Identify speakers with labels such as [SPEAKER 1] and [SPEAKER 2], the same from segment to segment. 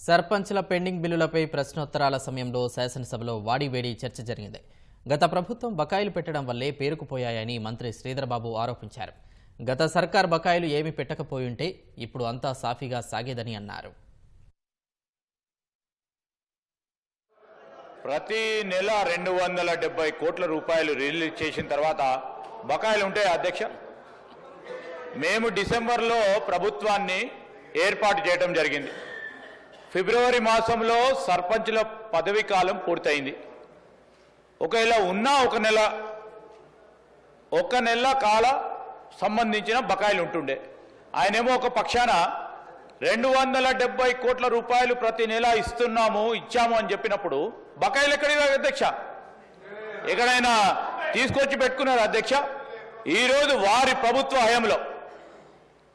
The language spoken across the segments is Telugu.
[SPEAKER 1] సర్పంచ్ల పెండింగ్ బిల్లులపై ప్రశ్నోత్తరాల సమయంలో శాసనసభలో వాడివేడి చర్చ జరిగింది. గత ప్రభుత్వం బకాయిలు పెట్టడం వల్లే పేరుకుపోయాయని మంత్రి శ్రీధర్బాబు ఆరోపించారు. గత సర్కార్ బకాయిలు ఏమీ పెట్టకపోయుంటే ఇప్పుడు అంతా సాఫీగా సాగేదని అన్నారు.
[SPEAKER 2] ప్రతి నెల 270 కోట్ల రూపాయలు రిలీజ్ చేసిన తర్వాత బకాయిలు ఉంటాయి అధ్యక్ష. మేము డిసెంబర్లో ప్రభుత్వాన్ని ఏర్పాటు చేయడం జరిగింది. ఫిబ్రవరి మాసంలో సర్పంచుల పదవీ కాలం పూర్తయింది. ఒకవేళ ఉన్నా ఒక నెల కాల సంబంధించిన బకాయిలు ఉంటుండే. ఆయనేమో ఒక పక్షాన 270 కోట్ల రూపాయలు ప్రతి నెల ఇచ్చాము అని చెప్పినప్పుడు బకాయిలు ఎక్కడివి అధ్యక్ష? ఎక్కడైనా తీసుకొచ్చి పెట్టుకున్నారు అధ్యక్ష? ఈరోజు వారి ప్రభుత్వ హయాంలో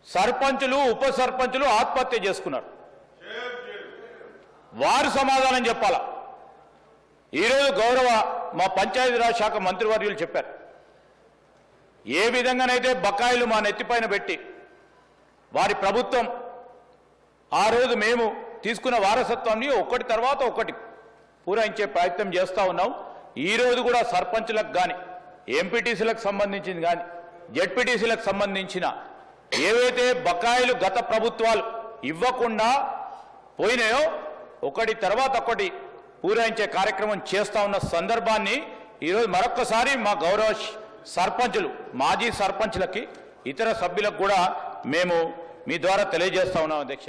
[SPEAKER 2] సర్పంచులు ఉప సర్పంచులు ఆత్మహత్య చేసుకున్నారు. వారు సమాధానం చెప్పాలా. ఈరోజు గౌరవ మా పంచాయతీరాజ్ శాఖ మంత్రివర్యులు చెప్పారు, ఏ విధంగానైతే బకాయిలు మా నెత్తిపైన పెట్టి వారి ప్రభుత్వం ఆ రోజు మేము తీసుకున్న వారసత్వాన్ని ఒకటి తర్వాత ఒకటి పూరించే ప్రయత్నం చేస్తూ ఉన్నాం. ఈరోజు కూడా సర్పంచులకు కానీ ఎంపీటీసీలకు సంబంధించింది కానీ జెడ్పీటీసీలకు సంబంధించిన ఏవైతే బకాయిలు గత ప్రభుత్వాలు ఇవ్వకుండా పోయినాయో ఒకటి తర్వాత ఒకటి పూరించే కార్యక్రమం చేస్తూ ఉన్న సందర్భాన్ని ఈరోజు మరొక్కసారి మా గౌరవ సర్పంచులు మాజీ సర్పంచులకి ఇతర సభ్యులకు కూడా మేము మీ ద్వారా తెలియజేస్తా ఉన్నాం అధ్యక్ష.